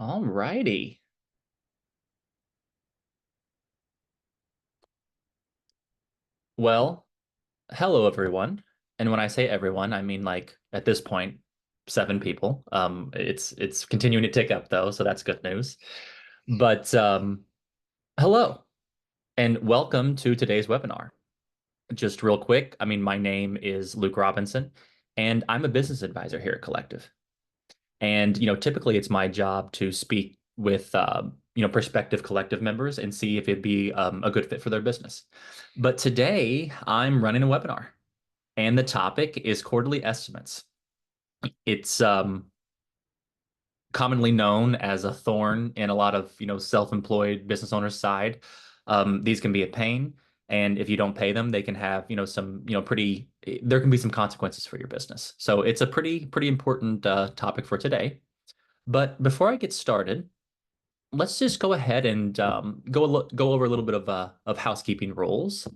All righty. Well, hello everyone. And when I say everyone, I mean like at this point, 7 people. It's continuing to tick up though, so that's good news. But hello and welcome to today's webinar. Just real quick, I mean, my name is Luke Robinson, and I'm a business advisor here at Collective. And typically it's my job to speak with prospective collective members and see if it'd be a good fit for their business. But today I'm running a webinar, and the topic is quarterly estimates. It's commonly known as a thorn in a lot of self-employed business owners' side. These can be a pain, and if you don't pay them, they can have some pretty. There can be some consequences for your business. So it's a pretty important topic for today. But before I get started, let's just go ahead and go over a little bit of housekeeping rules.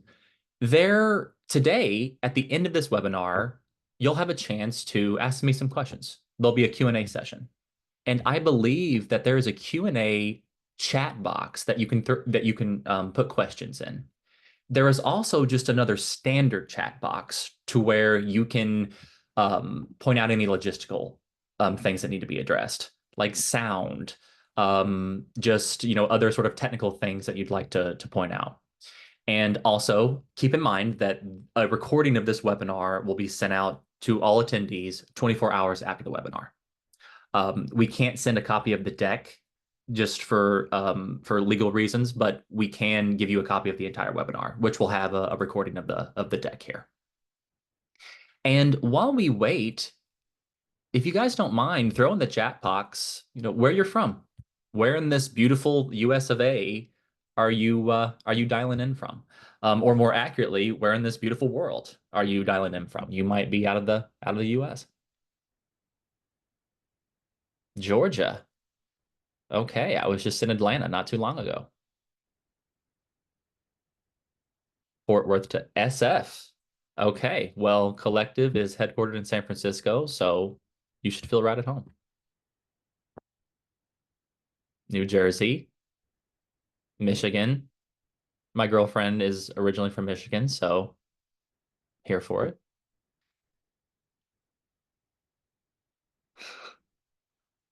There today, at the end of this webinar, you'll have a chance to ask me some questions. There'll be a Q&A session. And I believe that there is a Q&A chat box that you can put questions in. There is also just another standard chat box to where you can point out any logistical things that need to be addressed, like sound, just other sort of technical things that you'd like to point out. And also keep in mind that a recording of this webinar will be sent out to all attendees 24 hours after the webinar. We can't send a copy of the deck just for legal reasons, but we can give you a copy of the entire webinar, which will have a recording of the deck here. And while we wait, if you guys don't mind, throw in the chat box, where you're from. Where in this beautiful US of A are you dialing in from? Or more accurately, where in this beautiful world are you dialing in from? You might be out of the US. Georgia. Okay, I was just in Atlanta not too long ago. Fort Worth to SF. Okay, well, Collective is headquartered in San Francisco, so you should feel right at home. New Jersey, Michigan. My girlfriend is originally from Michigan, so here for it.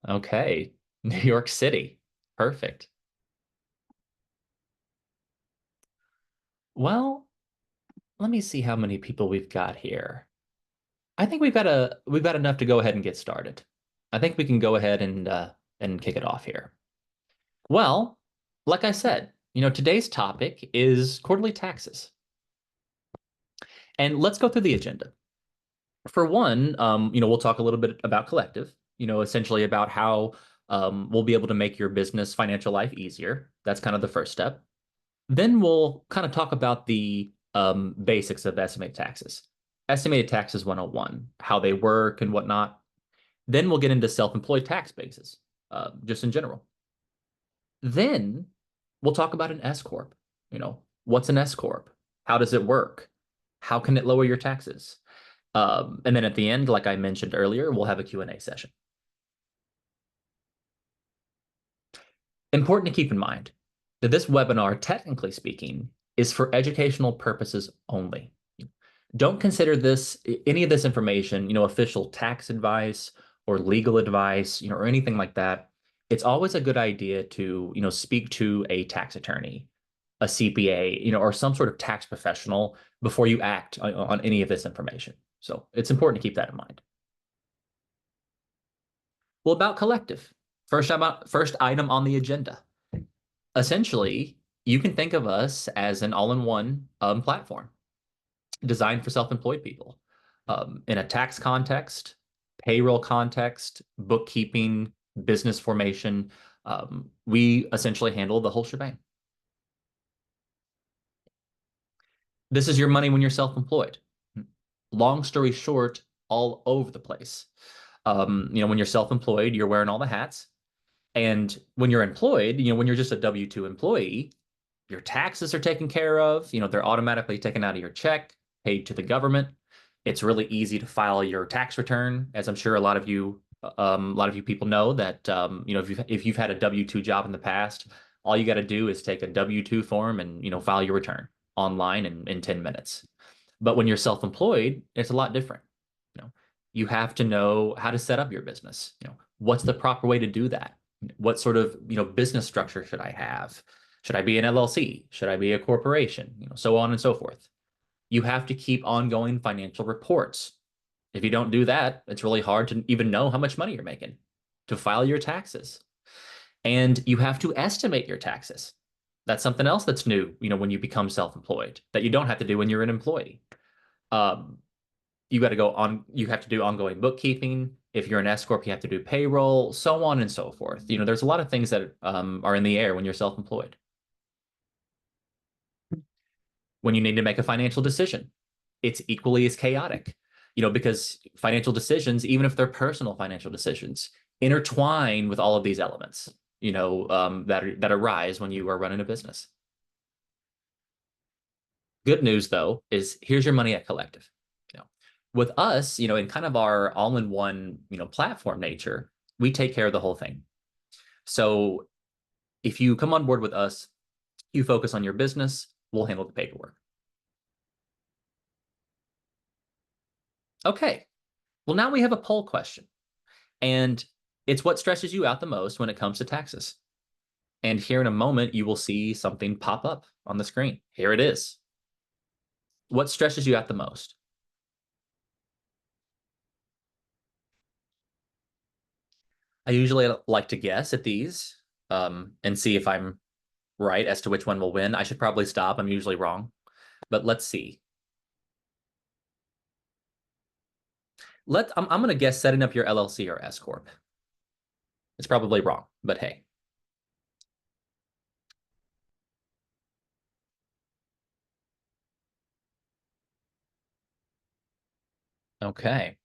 Okay, New York City. Perfect. Well, let me see how many people we've got here. I think we've got enough to go ahead and get started. I think we can go ahead and kick it off here. Well, like I said, today's topic is quarterly taxes. And let's go through the agenda. For one, we'll talk a little bit about collective, essentially about how we'll be able to make your business financial life easier. That's kind of the first step. Then we'll kind of talk about the basics of estimated taxes. Estimated taxes 101, how they work and whatnot. Then we'll get into self-employed tax bases, just in general. Then we'll talk about an S Corp. What's an S Corp? How does it work? How can it lower your taxes? And then at the end, like I mentioned earlier, we'll have a Q&A session. Important to keep in mind that this webinar, technically speaking, is for educational purposes only. Don't consider any of this information, official tax advice or legal advice, or anything like that. It's always a good idea to, speak to a tax attorney, a CPA, or some sort of tax professional before you act on any of this information. So it's important to keep that in mind. Well, about collective, first item on the agenda. Essentially, you can think of us as an all-in-one platform designed for self-employed people in a tax context, payroll context, bookkeeping, business formation. We essentially handle the whole shebang. This is your money when you're self-employed. Long story short, all over the place. When you're self-employed, you're wearing all the hats. And when you're employed, when you're just a W-2 employee, your taxes are taken care of. They're automatically taken out of your check, paid to the government. It's really easy to file your tax return, as I'm sure a lot of you A lot of you people know that if you've had a W-2 job in the past, all you got to do is take a W-2 form and file your return online in 10 minutes. But when you're self-employed, it's a lot different. You know, you have to know how to set up your business. What's the proper way to do that? What sort of business structure should I have? Should I be an LLC? Should I be a corporation? So on and so forth. You have to keep ongoing financial reports. If you don't do that, it's really hard to even know how much money you're making, to file your taxes. And you have to estimate your taxes. That's something else that's new, when you become self-employed, that you don't have to do when you're an employee. Um, you have to do ongoing bookkeeping. If you're an S Corp, you have to do payroll, so on and so forth. There's a lot of things that are in the air when you're self-employed. When you need to make a financial decision, it's equally as chaotic, because financial decisions, even if they're personal financial decisions, intertwine with all of these elements, that arise when you are running a business. Good news, though, is here's your money at Collective. With us, in kind of our all-in-one, platform nature, we take care of the whole thing. So if you come on board with us, you focus on your business, we'll handle the paperwork. Okay. Well, now we have a poll question, and it's what stresses you out the most when it comes to taxes. And here in a moment, you will see something pop up on the screen. Here it is. What stresses you out the most? I usually like to guess at these and see if I'm right as to which one will win. I should probably stop. I'm usually wrong, but let's see. I'm going to guess setting up your LLC or S Corp. It's probably wrong, but hey. Okay.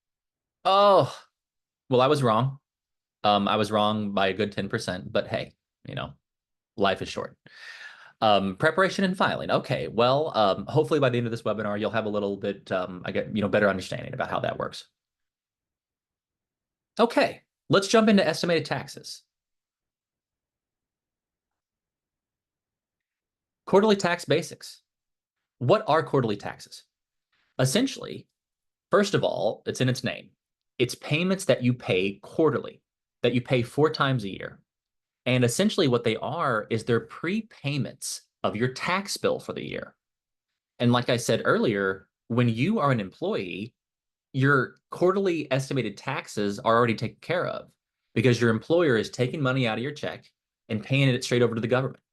Oh, well, I was wrong. I was wrong by a good 10%, but hey, life is short. Preparation and filing. Okay, well, hopefully by the end of this webinar, you'll have a little bit, better understanding about how that works. Okay, let's jump into estimated taxes. Quarterly tax basics. What are quarterly taxes? Essentially, first of all, it's in its name. It's payments that you pay quarterly, that you pay 4 times a year. And essentially what they are is they're prepayments of your tax bill for the year. And like I said earlier, when you are an employee, your quarterly estimated taxes are already taken care of because your employer is taking money out of your check and paying it straight over to the government,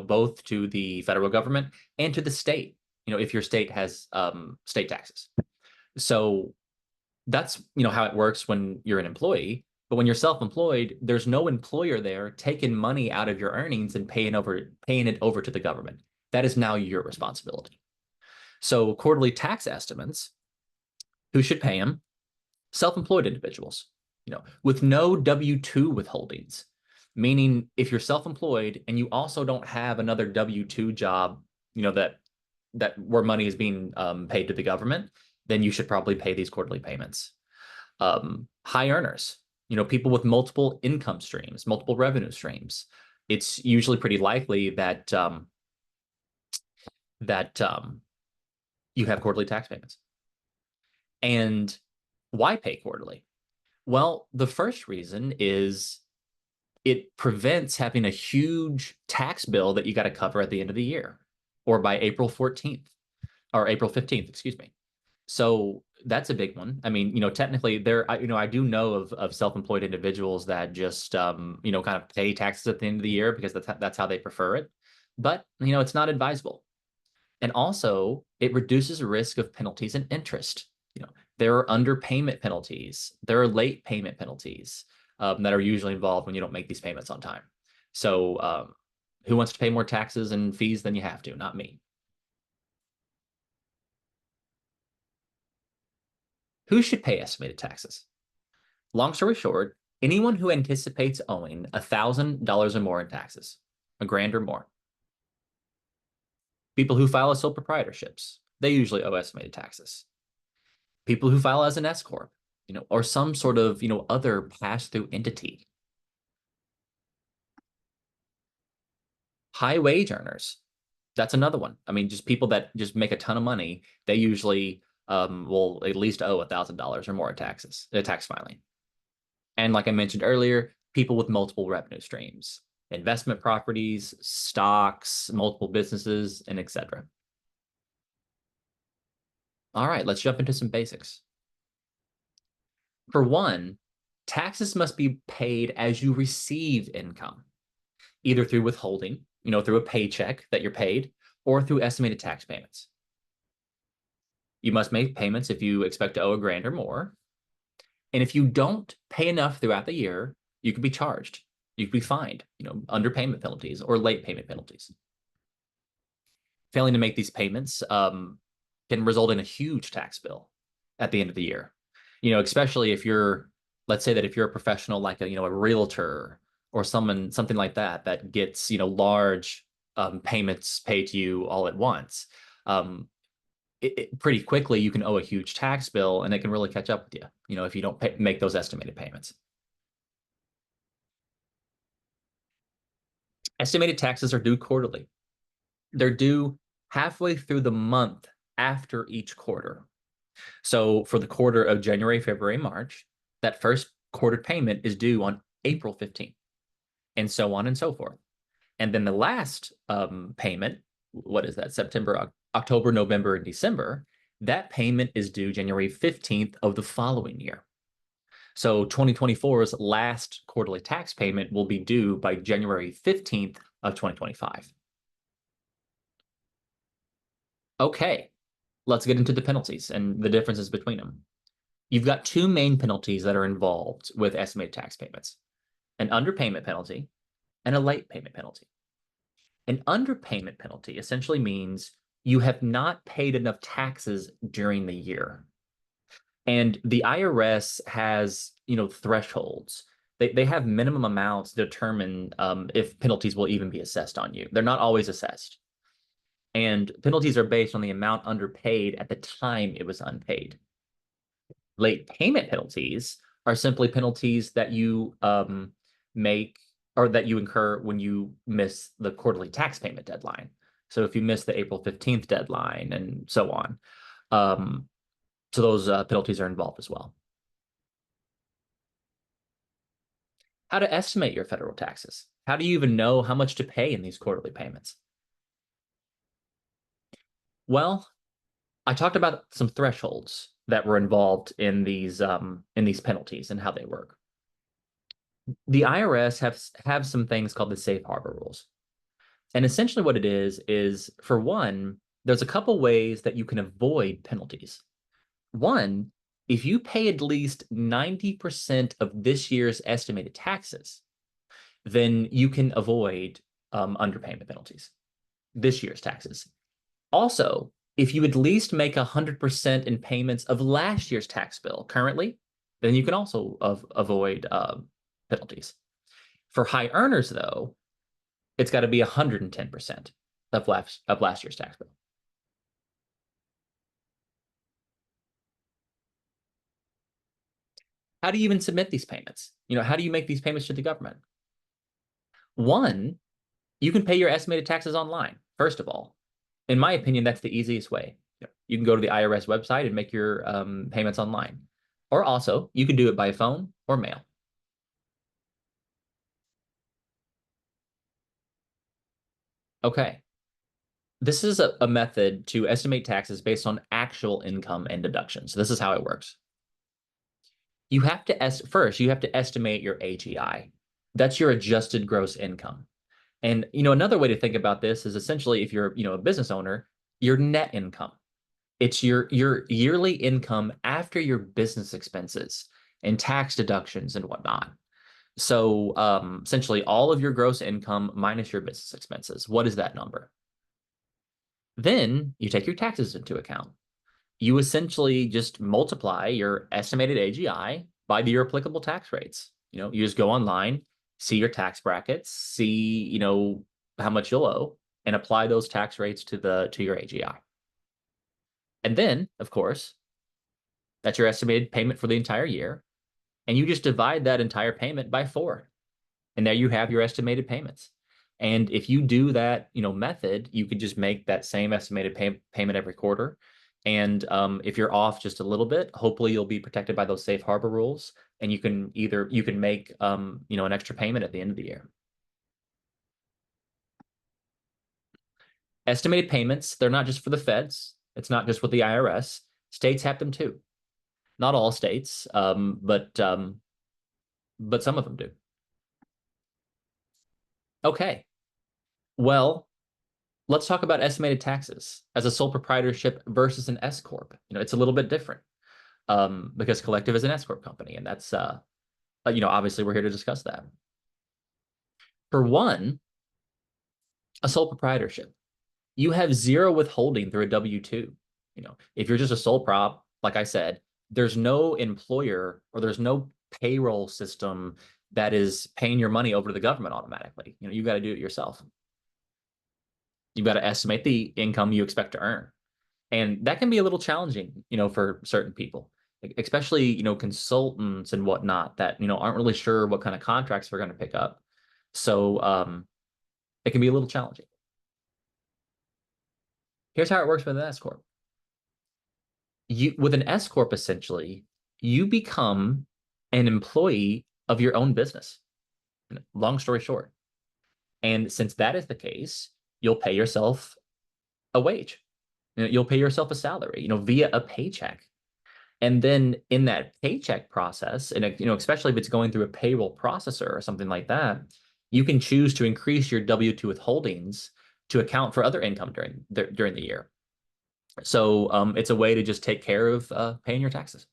both to the federal government and to the state, if your state has state taxes. So that's, how it works when you're an employee. But when you're self-employed, there's no employer there taking money out of your earnings and paying it over to the government. That is now your responsibility. So quarterly tax estimates, who should pay them? Self-employed individuals, with no W-2 withholdings, meaning if you're self-employed and you also don't have another W-2 job, that where money is being paid to the government, then you should probably pay these quarterly payments. High earners, people with multiple income streams, multiple revenue streams. It's usually pretty likely that you have quarterly tax payments. And why pay quarterly? Well, the first reason is it prevents having a huge tax bill that you got to cover at the end of the year or by April 14th or April 15th, excuse me. So that's a big one. I mean, technically I do know of self-employed individuals that just, kind of pay taxes at the end of the year because that's how they prefer it. But, it's not advisable. And also it reduces risk of penalties and interest. There are underpayment penalties. There are late payment penalties that are usually involved when you don't make these payments on time. So who wants to pay more taxes and fees than you have to? Not me. Who should pay estimated taxes? Long story short, anyone who anticipates owing $1,000 or more in taxes, a grand or more. People who file as sole proprietorships, they usually owe estimated taxes. People who file as an S Corp, or some sort of, other pass-through entity. High wage earners. That's another one. I mean, just people that just make a ton of money, they usually will at least owe $1,000 or more in taxes, tax filing. And like I mentioned earlier, people with multiple revenue streams, investment properties, stocks, multiple businesses, and etc. All right, let's jump into some basics. For one, taxes must be paid as you receive income, either through withholding, through a paycheck that you're paid, or through estimated tax payments. You must make payments if you expect to owe a grand or more. And if you don't pay enough throughout the year, you could be charged. You could be fined, underpayment penalties or late payment penalties. Failing to make these payments can result in a huge tax bill at the end of the year. Especially if you're, let's say that if you're a professional like a realtor or something like that that gets large payments paid to you all at once. Pretty quickly you can owe a huge tax bill and it can really catch up with you, if you don't make those estimated payments. Estimated taxes are due quarterly. They're due halfway through the month after each quarter. So for the quarter of January, February, March, that first quarter payment is due on April 15th, and so on and so forth. And then the last payment, what is that? September, October, November, and December, that payment is due January 15th of the following year. So 2024's last quarterly tax payment will be due by January 15th of 2025. Okay, let's get into the penalties and the differences between them. You've got two main penalties that are involved with estimated tax payments: an underpayment penalty and a late payment penalty. An underpayment penalty essentially means you have not paid enough taxes during the year. And the IRS has, thresholds. They have minimum amounts to determine if penalties will even be assessed on you. They're not always assessed. And penalties are based on the amount underpaid at the time it was unpaid. Late payment penalties are simply penalties that you make or that you incur when you miss the quarterly tax payment deadline. So if you miss the April 15th deadline and so on. So those penalties are involved as well. How to estimate your federal taxes? How do you even know how much to pay in these quarterly payments? Well, I talked about some thresholds that were involved in these penalties and how they work. The IRS have some things called the safe harbor rules. And essentially what it is for one, there's a couple ways that you can avoid penalties. One, if you pay at least 90% of this year's estimated taxes, then you can avoid underpayment penalties, this year's taxes. Also, if you at least make 100% in payments of last year's tax bill currently, then you can also avoid penalties. For high earners, though, it's got to be 110% of last year's tax bill. How do you even submit these payments? How do you make these payments to the government? One, you can pay your estimated taxes online, first of all. In my opinion, that's the easiest way. You can go to the IRS website and make your payments online. Or also, you can do it by phone or mail. Okay. This is a method to estimate taxes based on actual income and deductions. So this is how it works. You have to first, you have to estimate your AGI. That's your adjusted gross income. And another way to think about this is essentially if you're a business owner, your net income. It's your yearly income after your business expenses and tax deductions and whatnot. So essentially all of your gross income minus your business expenses. What is that number? Then you take your taxes into account. You essentially just multiply your estimated AGI by your applicable tax rates. You just go online, see your tax brackets, see, how much you'll owe, and apply those tax rates to your AGI. And then, of course, That's your estimated payment for the entire year. And you just divide that entire payment by 4. And there you have your estimated payments. And if you do that, method, you could just make that same estimated payment every quarter. And if you're off just a little bit, hopefully you'll be protected by those safe harbor rules, and you can make an extra payment at the end of the year. Estimated payments, they're not just for the feds. It's not just with the IRS. States have them too. Not all states, but some of them do. Okay. Well, let's talk about estimated taxes as a sole proprietorship versus an S Corp. It's a little bit different because Collective is an S Corp company, and that's obviously we're here to discuss that. For one, a sole proprietorship, you have zero withholding through a W-2. If you're just a sole prop, like I said, there's no employer or there's no payroll system that is paying your money over to the government automatically. You got to do it yourself. You've got to estimate the income you expect to earn. And that can be a little challenging, for certain people, especially, consultants and whatnot that, aren't really sure what kind of contracts they're going to pick up. So it can be a little challenging. Here's how it works with an S Corp. With an S Corp, essentially, you become an employee of your own business. Long story short. And since that is the case, you'll pay yourself a wage. You'll pay yourself a salary, via a paycheck. And then in that paycheck process, and especially if it's going through a payroll processor or something like that, you can choose to increase your W-2 withholdings to account for other income during the year. So it's a way to just take care of paying your taxes.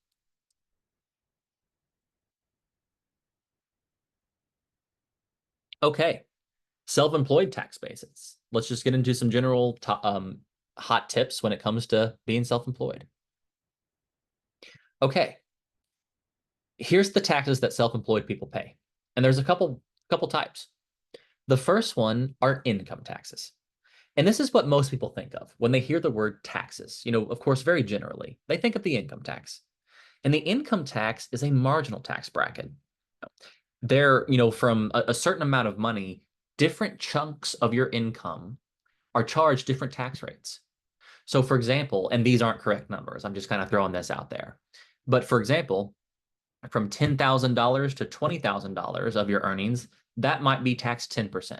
Okay, self-employed tax basis. Let's just get into some general hot tips when it comes to being self-employed. Okay, here's the taxes that self-employed people pay. And there's a couple types. The first one are income taxes. And this is what most people think of when they hear the word taxes. Of course, very generally, they think of the income tax. And the income tax is a marginal tax bracket. There, from a certain amount of money, different chunks of your income are charged different tax rates. So for example, and these aren't correct numbers, I'm just kind of throwing this out there. But for example, from $10,000 to $20,000 of your earnings, that might be taxed 10%.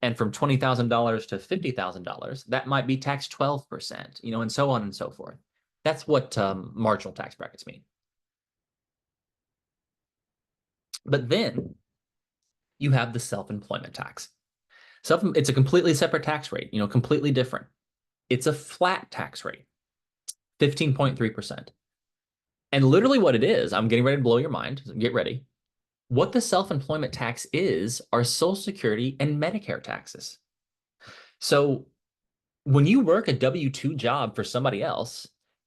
And from $20,000 to $50,000, that might be taxed 12%, and so on and so forth. That's what marginal tax brackets mean. But then you have the self-employment tax. It's a completely separate tax rate, completely different. It's a flat tax rate, 15.3%. And literally what it is, I'm getting ready to blow your mind. Get ready. What the self-employment tax is are Social Security and Medicare taxes. So when you work a W-2 job for somebody else,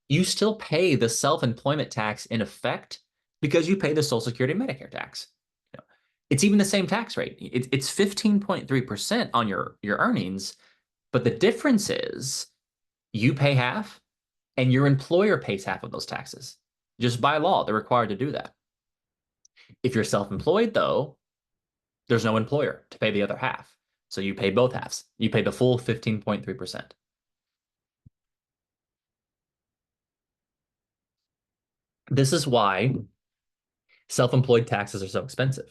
you still pay the self-employment tax in effect because you pay the Social Security and Medicare tax. It's even the same tax rate. It's 15.3% on your earnings, but the difference is you pay half and your employer pays half of those taxes. Just by law, they're required to do that. If you're self-employed, though, there's no employer to pay the other half. So you pay both halves. You pay the full 15.3%. This is why self-employed taxes are so expensive,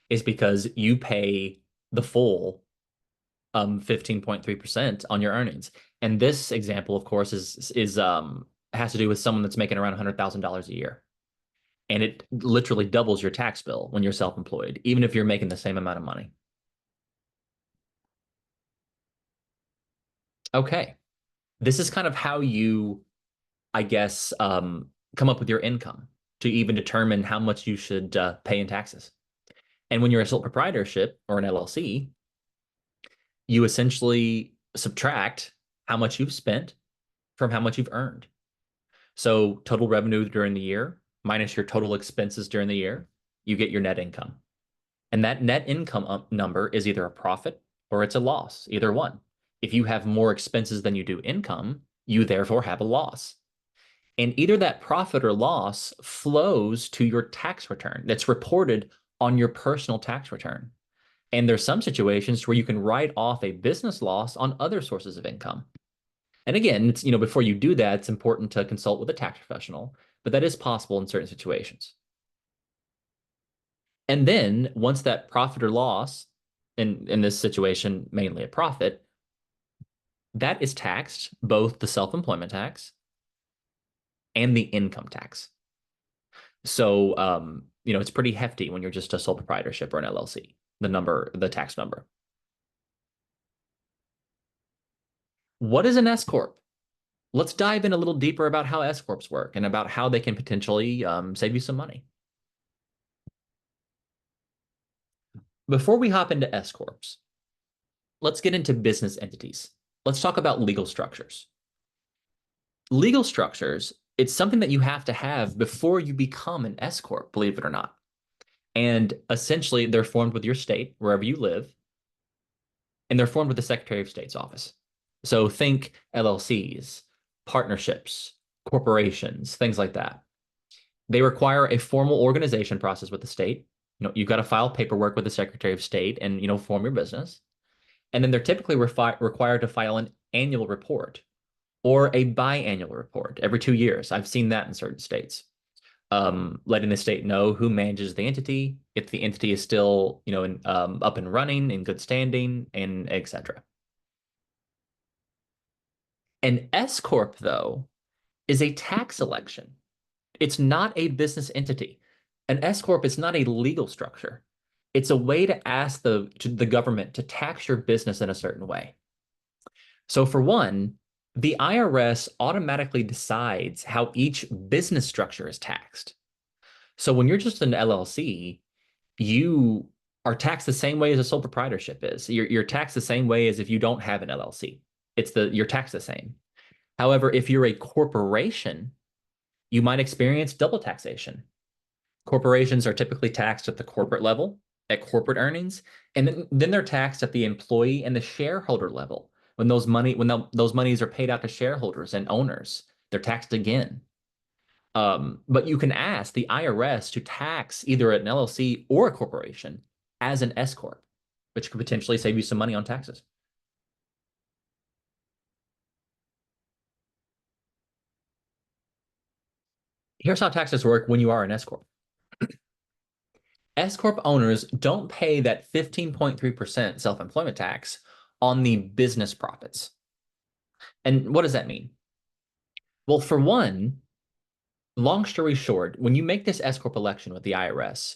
is because you pay the full 15.3% on your earnings. And this example, of course, has to do with someone that's making around $100,000 a year. And it literally doubles your tax bill when you're self-employed, even if you're making the same amount of money. Okay. This is kind of how you, I guess, come up with your income to even determine how much you should pay in taxes. And when you're a sole proprietorship or an LLC, you essentially subtract how much you've spent from how much you've earned. So total revenue during the year minus your total expenses during the year, you get your net income. And that net income number is either a profit or it's a loss, either one. If you have more expenses than you do income, you therefore have a loss. And either that profit or loss flows to your tax return that's reported on your personal tax return. And there's some situations where you can write off a business loss on other sources of income. And again, it's, before you do that, it's important to consult with a tax professional, but that is possible in certain situations. And then once that profit or loss, in this situation, mainly a profit, that is taxed, both the self-employment tax and the income tax. So, it's pretty hefty when you're just a sole proprietorship or an LLC, the tax number. What is an S Corp? Let's dive in a little deeper about how S Corps work and about how they can potentially save you some money. Before we hop into S Corps, let's get into business entities. Let's talk about legal structures. Legal structures, it's something that you have to have before you become an S Corp, believe it or not. And essentially, they're formed with your state, wherever you live, and they're formed with the Secretary of State's office. So think LLCs, partnerships, corporations, things like that. They require a formal organization process with the state. You've got to file paperwork with the Secretary of State and, form your business. And then they're typically required to file an annual report or a biannual report every 2 years. I've seen that in certain states. Letting the state know who manages the entity, if the entity is still, up and running, in good standing, and etc. An S Corp, though, is a tax election. It's not a business entity. An S Corp is not a legal structure. It's a way to ask the government to tax your business in a certain way. So for one, the IRS automatically decides how each business structure is taxed. So when you're just an LLC, you are taxed the same way as a sole proprietorship is. You're taxed the same way as if you don't have an LLC. You're taxed the same. However, if you're a corporation, you might experience double taxation. Corporations are typically taxed at the corporate level, at corporate earnings, and then they're taxed at the employee and the shareholder level. When those monies are paid out to shareholders and owners, they're taxed again. But you can ask the IRS to tax either an LLC or a corporation as an S Corp, which could potentially save you some money on taxes. Here's how taxes work when you are an S Corp. S Corp owners don't pay that 15.3% self-employment tax on the business profits. And what does that mean? Well, for one, long story short, when you make this S Corp election with the IRS,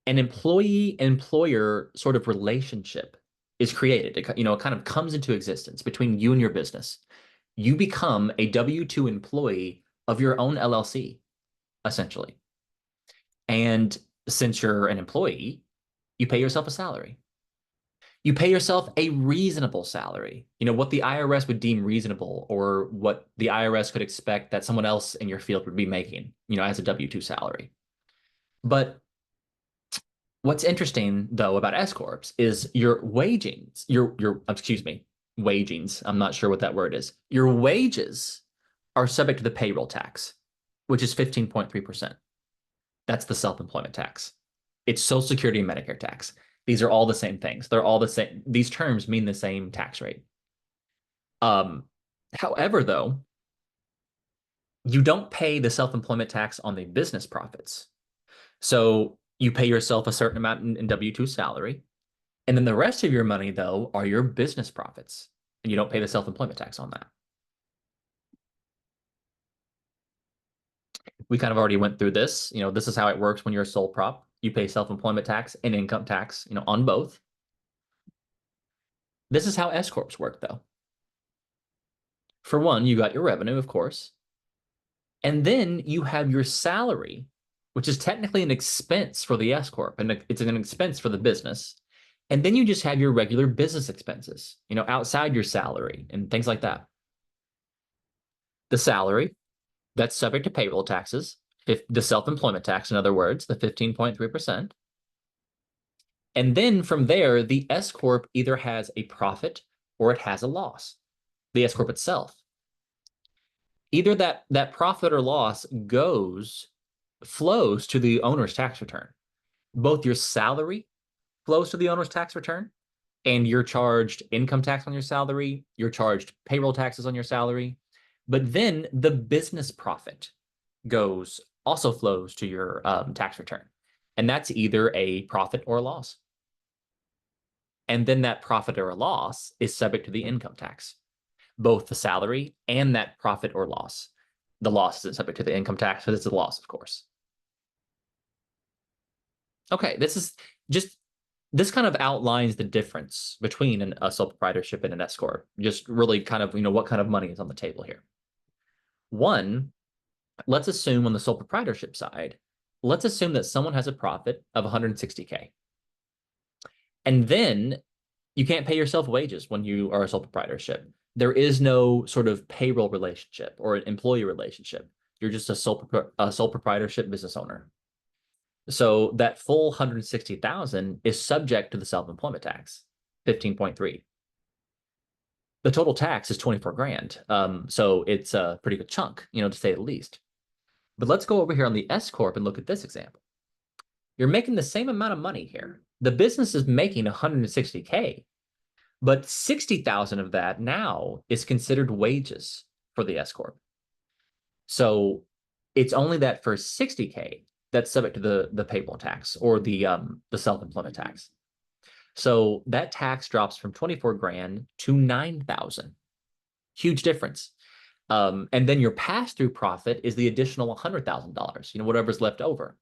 an employee-employer sort of relationship is created. It kind of comes into existence between you and your business. You become a W-2 employee of your own LLC, essentially. And since you're an employee, you pay yourself a salary. You pay yourself a reasonable salary, what the IRS would deem reasonable or what the IRS could expect that someone else in your field would be making, as a W-2 salary. But what's interesting though about S Corps is your wagings, wagings. I'm not sure what that word is. Your wages are subject to the payroll tax, which is 15.3%. That's the self-employment tax. It's Social Security and Medicare tax. These are all the same things. They're all the same. These terms mean the same tax rate. However, though, you don't pay the self-employment tax on the business profits. So you pay yourself a certain amount in W-2 salary. And then the rest of your money, though, are your business profits. And you don't pay the self-employment tax on that. We kind of already went through this. This is how it works when you're a sole prop. You pay self-employment tax and income tax, on both. This is how S Corps work, though. For one, you got your revenue, of course. And then you have your salary, which is technically an expense for the S Corp, and it's an expense for the business. And then you just have your regular business expenses, outside your salary and things like that. The salary, that's subject to payroll taxes, the self-employment tax, in other words, the 15.3%. And then from there, the S Corp either has a profit or it has a loss, the S Corp itself. Either that profit or loss flows to the owner's tax return. Both your salary flows to the owner's tax return, and you're charged income tax on your salary, you're charged payroll taxes on your salary, but then the business profit goes also flows to your tax return. And that's either a profit or a loss. And then that profit or a loss is subject to the income tax, both the salary and that profit or loss. The loss isn't subject to the income tax, but it's a loss, of course. Okay, this kind of outlines the difference between a sole proprietorship and an S corp. Just really kind of what kind of money is on the table here. One, let's assume on the sole proprietorship side, let's assume that someone has a profit of 160K. And then you can't pay yourself wages when you are a sole proprietorship. There is no sort of payroll relationship or an employee relationship. You're just a sole proprietorship business owner. So that full 160,000 is subject to the self-employment tax, 15.3. The total tax is 24 grand. So it's a pretty good chunk, to say the least. But let's go over here on the S Corp and look at this example. You're making the same amount of money here. The business is making 160K, but 60,000 of that now is considered wages for the S Corp. So it's only that first 60K that's subject to the payroll tax or the self-employment tax. So that tax drops from 24 grand to 9,000. Huge difference. And then your pass-through profit is the additional $100,000, whatever's left over.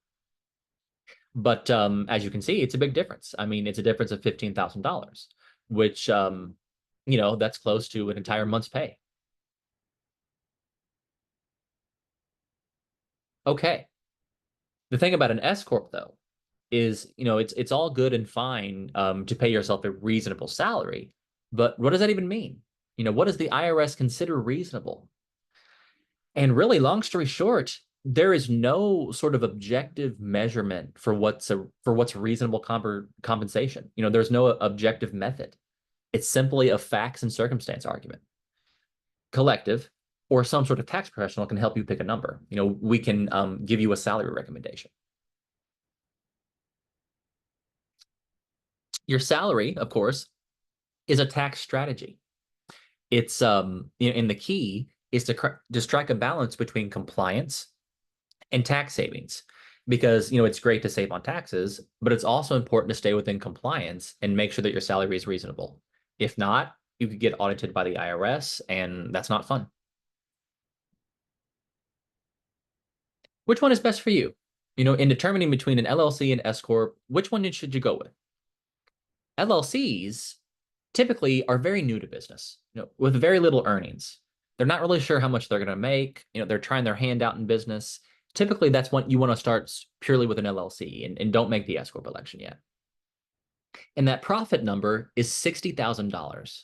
But as you can see, it's a big difference. I mean, it's a difference of $15,000, which, that's close to an entire month's pay. Okay. The thing about an S Corp, though, is, it's all good and fine to pay yourself a reasonable salary. But what does that even mean? What does the IRS consider reasonable? And really, long story short, there is no sort of objective measurement for what's reasonable compensation. There's no objective method. It's simply a facts and circumstance argument. Collective or some sort of tax professional can help you pick a number. We can give you a salary recommendation. Your salary, of course, is a tax strategy. It's and the key is to strike a balance between compliance and tax savings, because it's great to save on taxes, but it's also important to stay within compliance and make sure that your salary is reasonable. If not, you could get audited by the IRS, and that's not fun. Which one is best for you? In determining between an LLC and S corp, which one should you go with? LLCs typically are very new to business, with very little earnings. They're not really sure how much they're going to make. They're trying their hand out in business. Typically, that's when you want to start purely with an LLC and don't make the S Corp election yet. And that profit number is $60,000.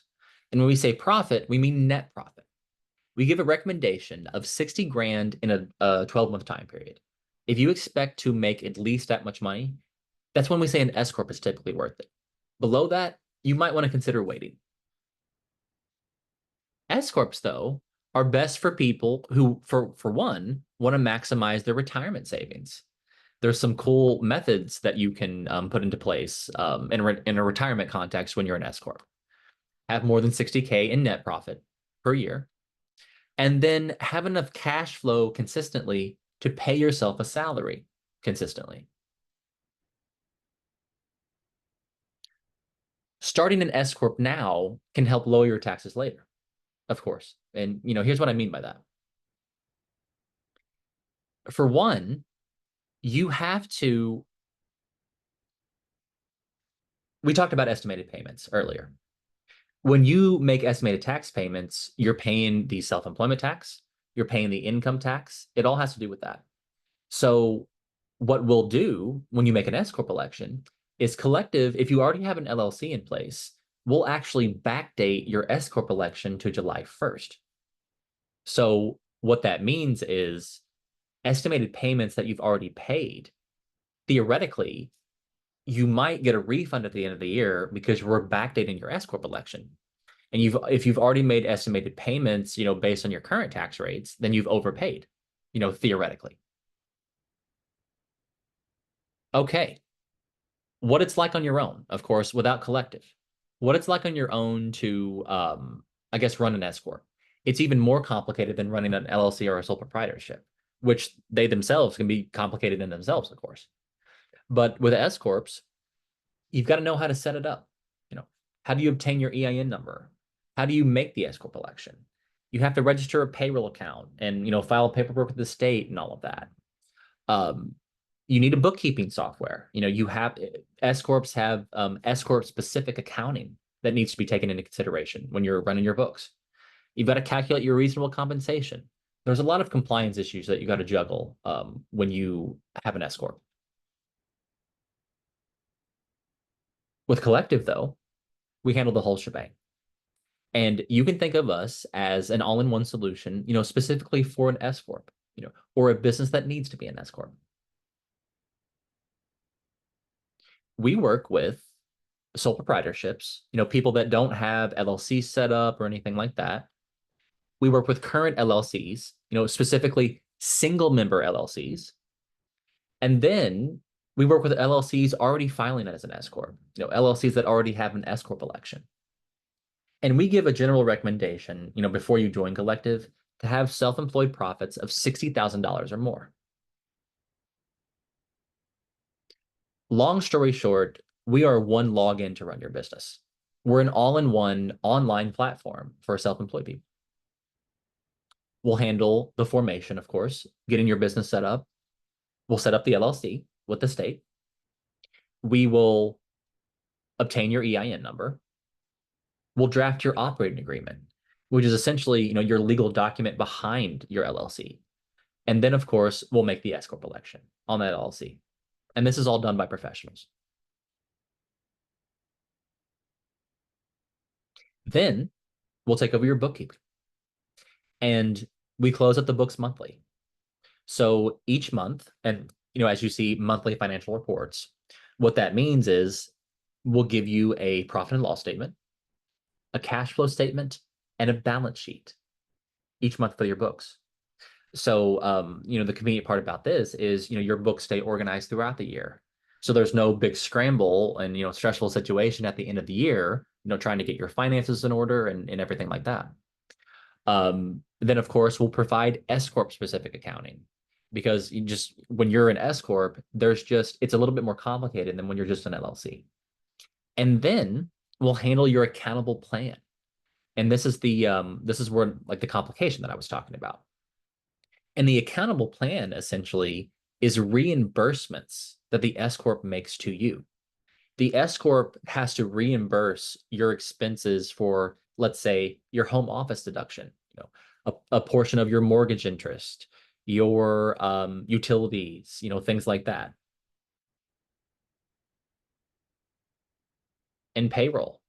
And when we say profit, we mean net profit. We give a recommendation of 60 grand in a 12-month time period. If you expect to make at least that much money, that's when we say an S Corp is typically worth it. Below that, you might want to consider waiting. S Corps, though, are best for people who, for one, want to maximize their retirement savings. There's some cool methods that you can put into place in a retirement context when you're an S Corp. Have more than 60K in net profit per year, and then have enough cash flow consistently to pay yourself a salary consistently. Starting an S Corp now can help lower your taxes later, of course. And, here's what I mean by that. For one, you have to, we talked about estimated payments earlier. When you make estimated tax payments, you're paying the self-employment tax, you're paying the income tax. It all has to do with that. So what we'll do when you make an S Corp election is collective. If you already have an LLC in place, we'll actually backdate your S Corp election to July 1st. So what that means is estimated payments that you've already paid, theoretically, you might get a refund at the end of the year because we're backdating your S Corp election. And if you've already made estimated payments, based on your current tax rates, then you've overpaid, theoretically. Okay. What it's like on your own, of course, without collective. What it's like on your own to, I guess, run an S Corp. It's even more complicated than running an LLC or a sole proprietorship, which they themselves can be complicated in themselves, of course. But with S Corps, you've got to know how to set it up. You know, how do you obtain your EIN number? How do you make the S Corp election? You have to register a payroll account and, file paperwork with the state and all of that. Um, you need a bookkeeping software. You have S corps have S corp specific accounting that needs to be taken into consideration when you're running your books. You've got to calculate your reasonable compensation. There's a lot of compliance issues that you got to juggle when you have an S corp. With collective, though, we handle the whole shebang. And you can think of us as an all-in-one solution, specifically for an S corp, or a business that needs to be an S corp. We work with sole proprietorships, people that don't have LLCs set up or anything like that. We work with current LLCs, specifically single member LLCs. And then we work with LLCs already filing as an S Corp, LLCs that already have an S Corp election. And we give a general recommendation, before you join Collective to have self-employed profits of $60,000 or more. Long story short, we are one login to run your business. We're an all-in-one online platform for self-employed people. We'll handle the formation, of course, getting your business set up. We'll set up the LLC with the state. We will obtain your EIN number. We'll draft your operating agreement, which is essentially, your legal document behind your LLC. And then, of course, we'll make the S Corp election on that LLC. And this is all done by professionals. Then we'll take over your bookkeeping. And we close up the books monthly. So each month, and as you see monthly financial reports, what that means is we'll give you a profit and loss statement, a cash flow statement, and a balance sheet each month for your books. So, the convenient part about this is, your books stay organized throughout the year. So there's no big scramble and, stressful situation at the end of the year, trying to get your finances in order and everything like that. Then, of course, we'll provide S Corp specific accounting because when you're an S Corp, it's a little bit more complicated than when you're just an LLC. And then we'll handle your accountable plan. And this is where like the complication that I was talking about. And the accountable plan essentially is reimbursements that the S Corp makes to you. The S Corp has to reimburse your expenses for, let's say, your home office deduction, a portion of your mortgage interest, your utilities, things like that. And payroll.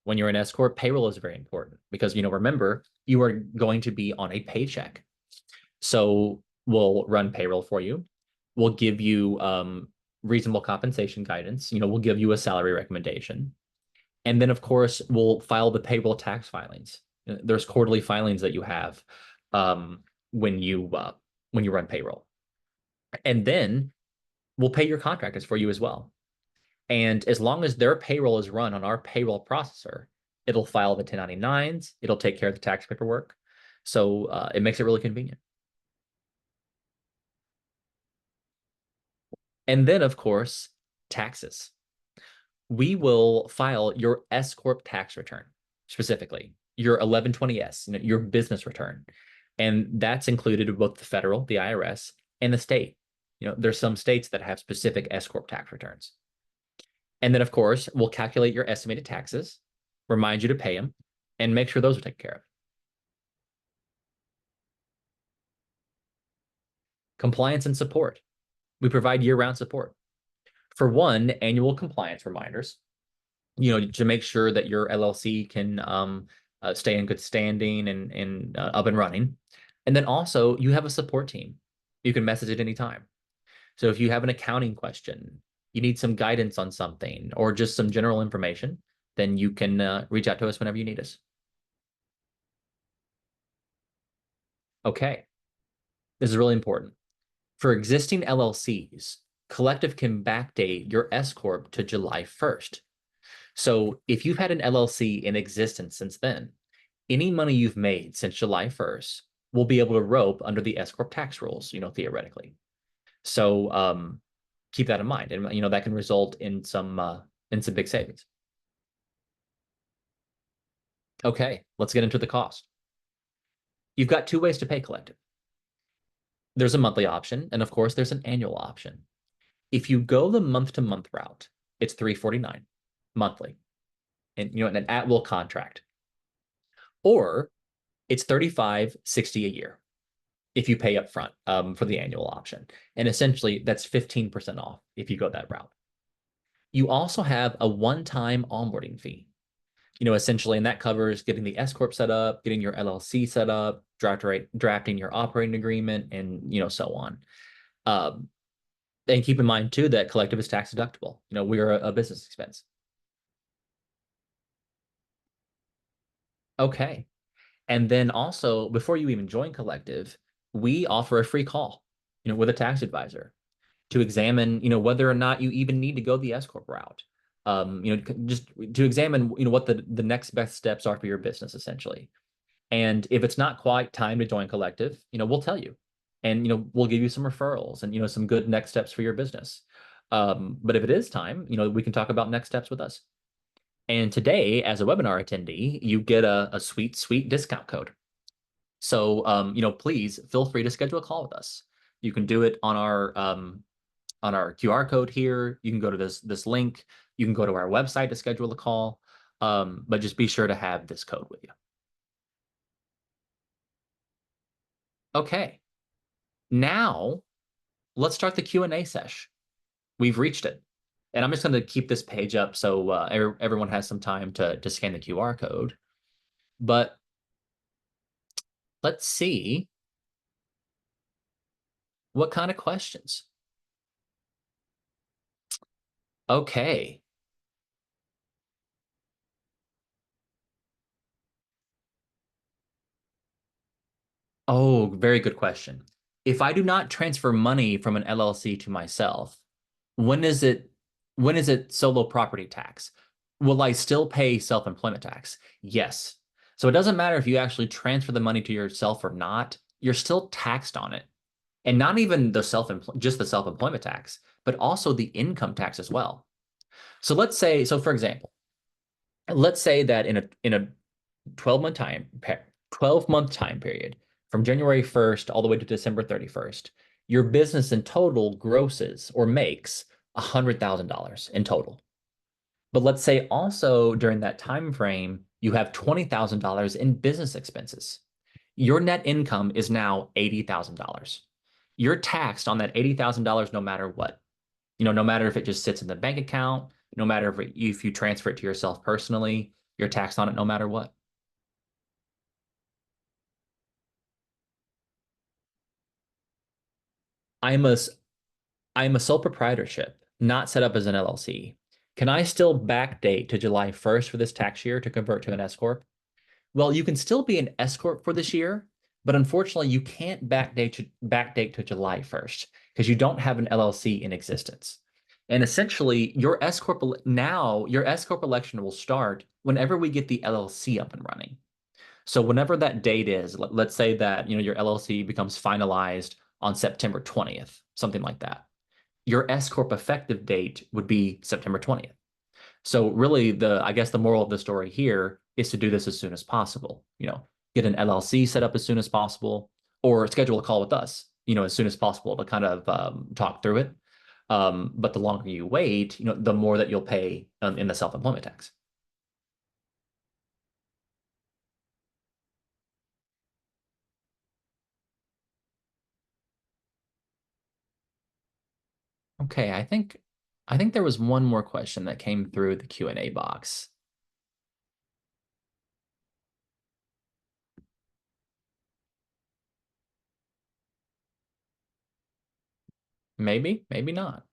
When you're an S Corp, payroll is very important because, remember, you are going to be on a paycheck. So we'll run payroll for you. We'll give you reasonable compensation guidance. We'll give you a salary recommendation. And then, of course, we'll file the payroll tax filings. There's quarterly filings that you have when you run payroll. And then we'll pay your contractors for you as well. And as long as their payroll is run on our payroll processor, it'll file the 1099s. It'll take care of the tax paperwork. So it makes it really convenient. And then, of course, taxes. We will file your S Corp tax return, specifically your 1120S, your business return. And that's included with both the federal, the IRS, and the state. There's some states that have specific S Corp tax returns. And then, of course, we'll calculate your estimated taxes, remind you to pay them, and make sure those are taken care of. Compliance and support. We provide year-round support. For one, annual compliance reminders, to make sure that your LLC can stay in good standing and up and running. And then also, you have a support team. You can message at any time. So if you have an accounting question, you need some guidance on something, or just some general information, then you can reach out to us whenever you need us. Okay, this is really important. For existing LLCs, collective can backdate your S Corp to July 1st. So if you've had an LLC in existence since then, any money you've made since July 1st will be able to rope under the S Corp tax rules, theoretically. So keep that in mind. And that can result in some big savings. Okay, let's get into the cost. You've got two ways to pay collective. There's a monthly option, and of course, there's an annual option. If you go the month to month route, it's 349 monthly, and an at will contract. Or it's 35.60 a year if you pay up front for the annual option. And essentially that's 15% off if you go that route. You also have a one-time onboarding fee, essentially, and that covers getting the S Corp set up, getting your LLC set up, drafting your operating agreement, and so on. Um, and keep in mind too that collective is tax deductible. We're a business expense. Okay. And then also, before you even join collective, we offer a free call, with a tax advisor to examine, whether or not you even need to go the S Corp route. Just to examine, what the next best steps are for your business, essentially. And if it's not quite time to join collective, we'll tell you. And, we'll give you some referrals and, some good next steps for your business. But if it is time, we can talk about next steps with us. And today, as a webinar attendee, you get a sweet, sweet discount code. So, please feel free to schedule a call with us. You can do it on our QR code here. You can go to this link. You can go to our website to schedule a call. But just be sure to have this code with you. Okay, now let's start the Q&A sesh. We've reached it. And I'm just going to keep this page up so everyone has some time to scan the QR code. But let's see what kind of questions. Okay. Oh, very good question. If I do not transfer money from an LLC to myself, when is it when is it solo property tax? Will I still pay self-employment tax? Yes. So it doesn't matter if you actually transfer the money to yourself or not, you're still taxed on it. And not even just the self-employment tax, but also the income tax as well. So for example, let's say that in a 12-month time period from January 1st all the way to December 31st, your business in total grosses or makes $100,000 in total. But let's say also during that time frame, you have $20,000 in business expenses. Your net income is now $80,000. You're taxed on that $80,000 no matter what. No matter if it just sits in the bank account, no matter if you transfer it to yourself personally, you're taxed on it no matter what. I'm a I'm a sole proprietorship, not set up as an LLC. Can I still backdate to July 1st for this tax year to convert to an S Corp? Well, you can still be an S Corp for this year, but unfortunately you can't backdate to July 1st because you don't have an LLC in existence. And essentially, your S Corp election will start whenever we get the LLC up and running. So whenever that date is, let's say that your LLC becomes finalized on September 20th, something like that. Your S Corp effective date would be September 20th. So really I guess the moral of the story here is to do this as soon as possible. Get an LLC set up as soon as possible or schedule a call with us, as soon as possible to kind of talk through it. But the longer you wait, the more that you'll pay in the self-employment tax. Okay, I think there was one more question that came through the Q&A box. Maybe, maybe not.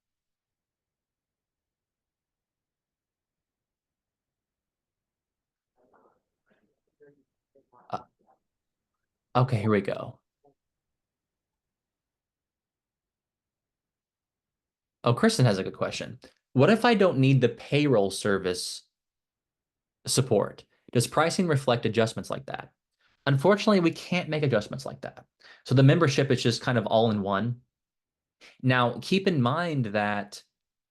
Uh, okay, here we go. Oh, Kristen has a good question. What if I don't need the payroll service support? Does pricing reflect adjustments like that? Unfortunately, we can't make adjustments like that. So the membership is just kind of all in one. Now, keep in mind that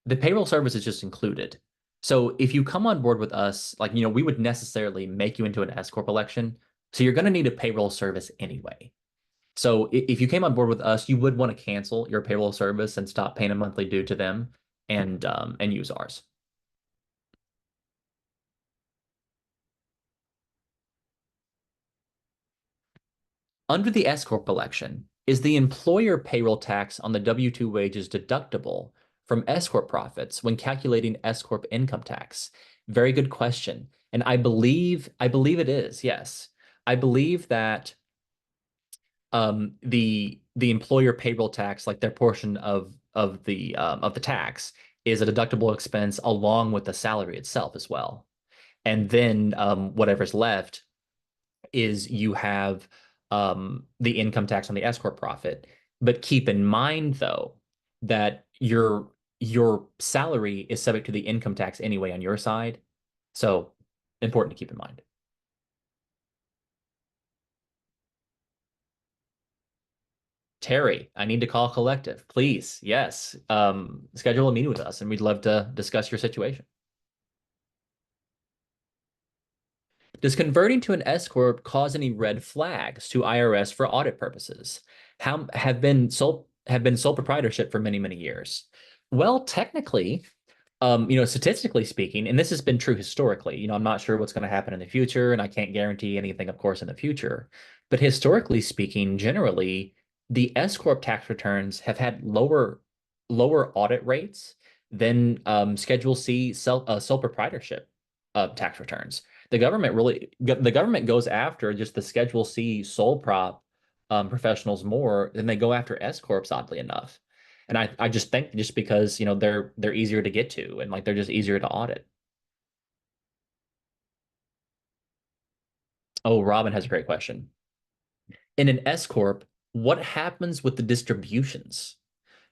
the payroll service is just included. So if you come on board with us, like, we would necessarily make you into an S Corp election. So you're going to need a payroll service anyway. So if you came on board with us, you would want to cancel your payroll service and stop paying a monthly due to them and use ours. Under the S Corp election, is the employer payroll tax on the W-2 wages deductible from S Corp profits when calculating S Corp income tax? Very good question. And I believe it is, yes. I believe that the employer payroll tax, like their portion of the tax, is a deductible expense along with the salary itself as well. And then whatever's left is you have the income tax on the S corp profit. But keep in mind though that your salary is subject to the income tax anyway on your side. So important to keep in mind. Terry, I need to call a collective, please. Yes, schedule a meeting with us, and we'd love to discuss your situation. Does converting to an S corp cause any red flags to IRS for audit purposes? How have been sole proprietorship for many, many years? Well, technically, statistically speaking, and this has been true historically, I'm not sure what's going to happen in the future, and I can't guarantee anything, of course, in the future. But historically speaking, generally, the S corp tax returns have had lower audit rates than Schedule C sole proprietorship tax returns. The government goes after just the Schedule C sole prop professionals more than they go after S corps, oddly enough. And I just think just because, they're easier to get to and like they're just easier to audit. Oh, Robin has a great question. In an S corp, what happens with the distributions?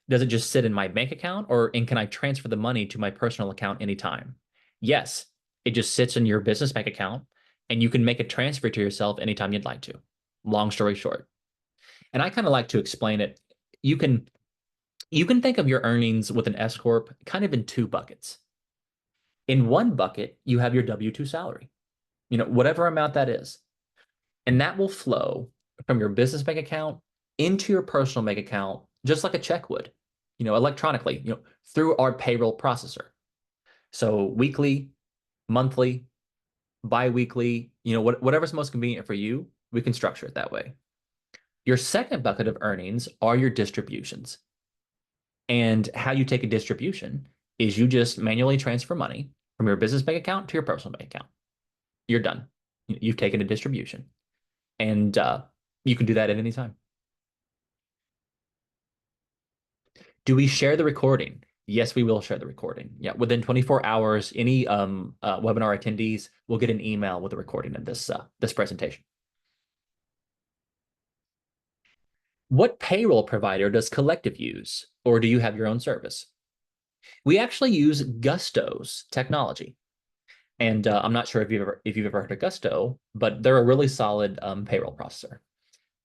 Does it just sit in my bank account and can I transfer the money to my personal account anytime? Yes, it just sits in your business bank account and you can make a transfer to yourself anytime you'd like to. Long story short. And I kind of like to explain it. You can you can think of your earnings with an S corp kind of in two buckets. In one bucket, you have your W-2 salary, whatever amount that is. And that will flow from your business bank account into your personal bank account, just like a check would, electronically, through our payroll processor. So weekly, monthly, bi-weekly, whatever's most convenient for you, we can structure it that way. Your second bucket of earnings are your distributions. And how you take a distribution is you just manually transfer money from your business bank account to your personal bank account. You're done. You've taken a distribution. And you can do that at any time. Do we share the recording? Yes, we will share the recording. Yeah, within 24 hours, any webinar attendees will get an email with a recording of this presentation. What payroll provider does Collective use, or do you have your own service? We actually use Gusto's technology, and I'm not sure if you've ever heard of Gusto, but they're a really solid payroll processor.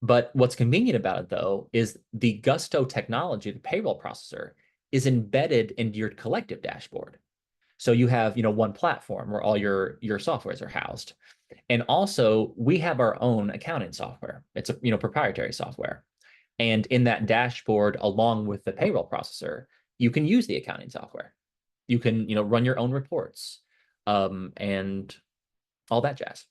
But what's convenient about it, though, is the Gusto technology, the payroll processor, is embedded into your collective dashboard. So you have, one platform where all your softwares are housed. And also, we have our own accounting software. It's a, proprietary software. And in that dashboard, along with the payroll processor, you can use the accounting software. You can, run your own reports, and all that jazz.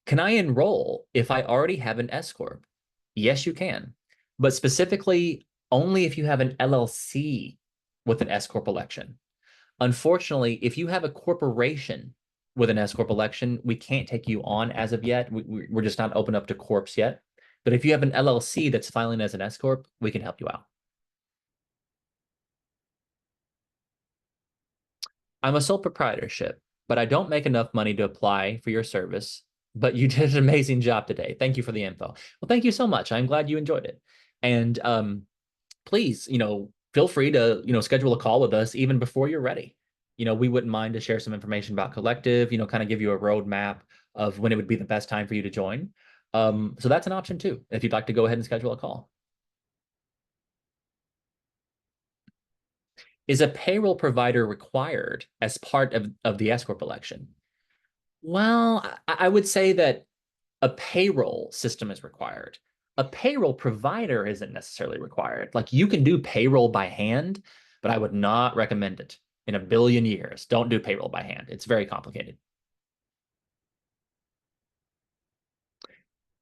Can I enroll if I already have an S Corp? Yes, you can, but specifically only if you have an LLC with an S Corp election. Unfortunately, if you have a corporation with an S Corp election, we can't take you on as of yet. We're just not open up to corps yet. But if you have an LLC that's filing as an S Corp, we can help you out. I'm a sole proprietorship, but I don't make enough money to apply for your service. But you did an amazing job today. Thank you for the info. Well, thank you so much. I'm glad you enjoyed it. And please, feel free to, schedule a call with us even before you're ready. We wouldn't mind to share some information about Collective, kind of give you a roadmap of when it would be the best time for you to join. So that's an option too, if you'd like to go ahead and schedule a call. Is a payroll provider required as part of the S Corp election? Well, I would say that a payroll system is required. A payroll provider isn't necessarily required. Like you can do payroll by hand, but I would not recommend it in a billion years. Don't do payroll by hand. It's very complicated.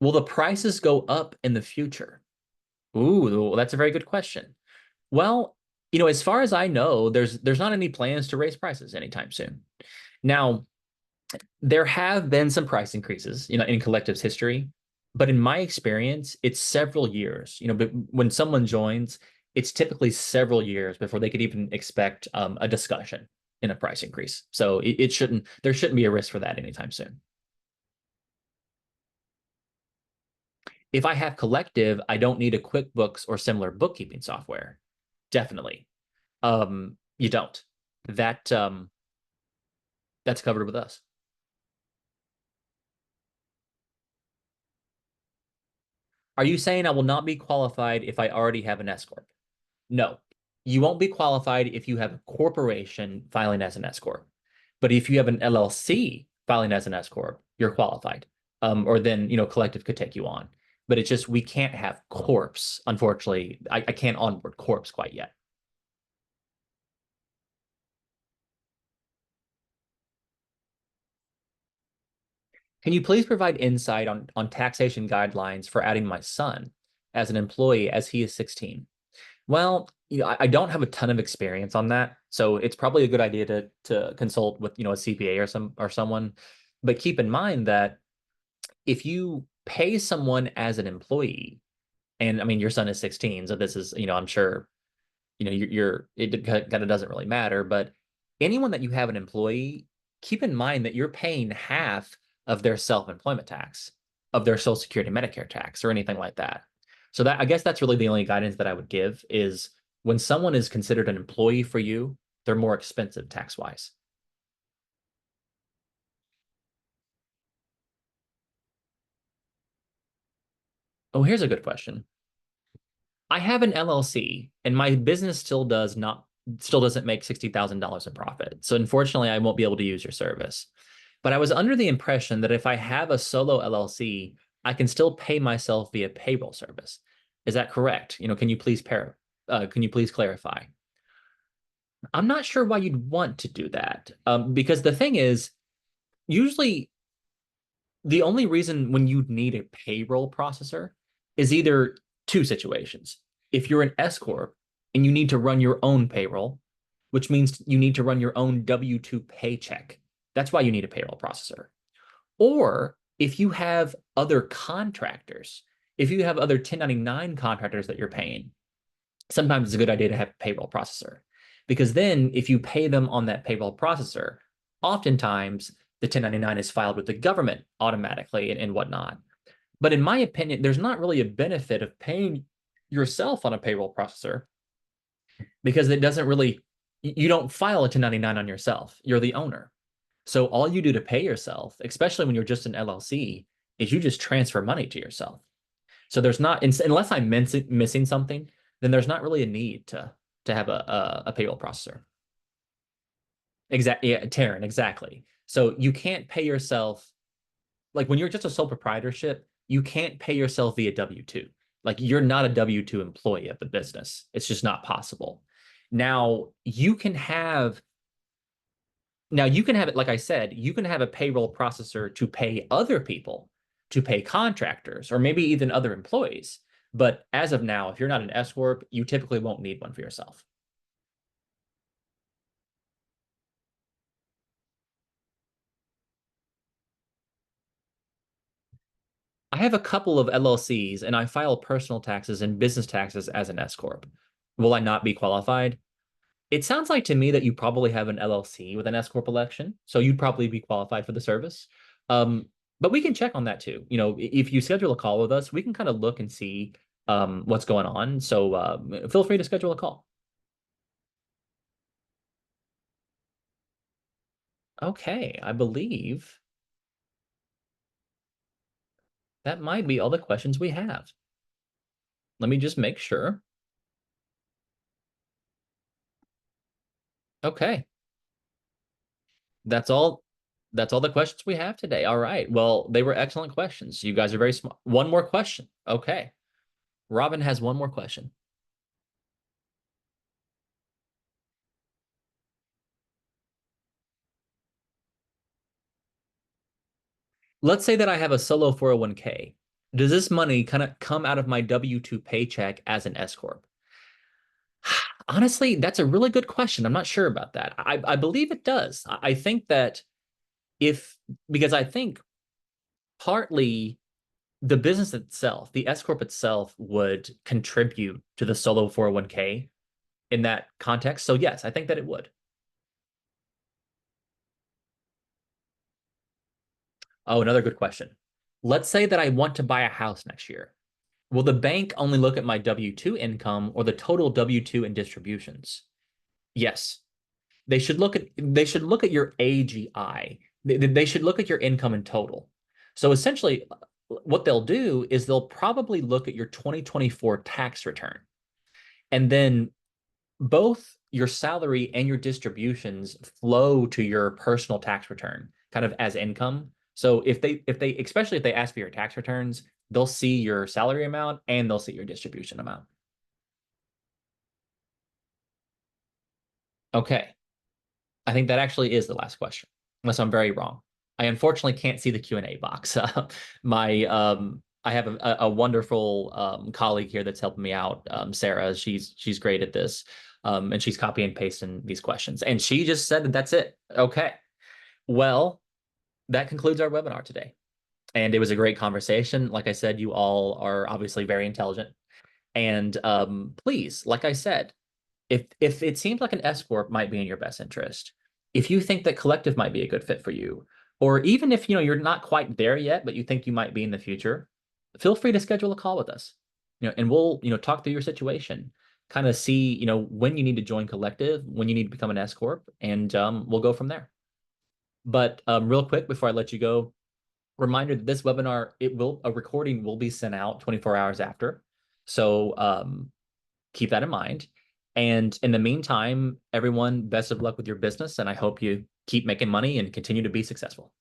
Will the prices go up in the future? Ooh, well, that's a very good question. Well, as far as I know, there's not any plans to raise prices anytime soon. Now, there have been some price increases, in Collective's history, but in my experience, it's several years. But when someone joins, it's typically several years before they could even expect a discussion in a price increase. So there shouldn't be a risk for that anytime soon. If I have Collective, I don't need a QuickBooks or similar bookkeeping software. Definitely. You don't. That that's covered with us. Are you saying I will not be qualified if I already have an S Corp? No, you won't be qualified if you have a corporation filing as an S Corp. But if you have an LLC filing as an S Corp, you're qualified. Or then, Collective could take you on. But it's just we can't have corps. Unfortunately, I can't onboard corps quite yet. Can you please provide insight on taxation guidelines for adding my son as an employee as he is 16? Well, I don't have a ton of experience on that, so it's probably a good idea to consult with, a CPA or someone. But keep in mind that if you pay someone as an employee, and I mean your son is 16, so this is, I'm sure, it kind of doesn't really matter, but anyone that you have an employee, keep in mind that you're paying half of their self-employment tax, of their Social Security Medicare tax, or anything like that. So that I guess that's really the only guidance that I would give is when someone is considered an employee for you, they're more expensive tax-wise. Oh, here's a good question. I have an LLC and my business still doesn't make $60,000 in profit. So unfortunately, I won't be able to use your service. But I was under the impression that if I have a solo LLC, I can still pay myself via payroll service. Is that correct? Can you please clarify? I'm not sure why you'd want to do that. Because the thing is, usually the only reason when you need a payroll processor is either two situations. If you're an S Corp and you need to run your own payroll, which means you need to run your own W-2 paycheck. That's why you need a payroll processor. Or if you have other contractors, if you have other 1099 contractors that you're paying, sometimes it's a good idea to have a payroll processor. Because then if you pay them on that payroll processor, oftentimes the 1099 is filed with the government automatically and whatnot. But in my opinion, there's not really a benefit of paying yourself on a payroll processor because it doesn't really, you don't file a 1099 on yourself. You're the owner. So all you do to pay yourself, especially when you're just an LLC, is you just transfer money to yourself. So there's not, unless I'm missing something, then there's not really a need to have a payroll processor. Exactly, yeah, Taryn, exactly. So you can't pay yourself like when you're just a sole proprietorship, you can't pay yourself via W-2. Like you're not a W-2 employee of the business. It's just not possible. Now you can have it, like I said, you can have a payroll processor to pay other people, to pay contractors, or maybe even other employees. But as of now, if you're not an S Corp, you typically won't need one for yourself. I have a couple of LLCs and I file personal taxes and business taxes as an S Corp. Will I not be qualified? It sounds like to me that you probably have an LLC with an S Corp election, so you'd probably be qualified for the service. Um, but we can check on that too. If you schedule a call with us, we can kind of look and see what's going on. So feel free to schedule a call. Okay, I believe that might be all the questions we have. Let me just make sure. Okay, that's all. That's all the questions we have today. All right. Well, they were excellent questions. You guys are very smart. One more question. Okay. Robin has one more question. Let's say that I have a solo 401k. Does this money kind of come out of my W-2 paycheck as an S Corp? Honestly, that's a really good question. I'm not sure about that. I believe it does. I think that if, because I think partly the business itself, the S Corp itself would contribute to the solo 401k in that context. So yes, I think that it would. Oh, another good question. Let's say that I want to buy a house next year. Will the bank only look at my W-2 income or the total W-2 and distributions? Yes. They should look at your AGI. They should look at your income in total. So essentially, what they'll do is they'll probably look at your 2024 tax return. And then both your salary and your distributions flow to your personal tax return kind of as income. So if they especially if they ask for your tax returns, they'll see your salary amount and they'll see your distribution amount. Okay. I think that actually is the last question, unless I'm very wrong. I unfortunately can't see the Q&A box. My I have a wonderful colleague here that's helping me out, Sarah. She's great at this, and she's copy and pasting these questions. And she just said that that's it. Okay. Well, that concludes our webinar today. And it was a great conversation. Like I said, you all are obviously very intelligent. And please, like I said, if it seems like an S corp might be in your best interest, if you think that collective might be a good fit for you, or even if you're not quite there yet, but you think you might be in the future, feel free to schedule a call with us. And we'll talk through your situation, kind of see when you need to join collective, when you need to become an S corp, and we'll go from there. But real quick before I let you go, reminder that this webinar, a recording will be sent out 24 hours after. So keep that in mind. And in the meantime, everyone, best of luck with your business. And I hope you keep making money and continue to be successful.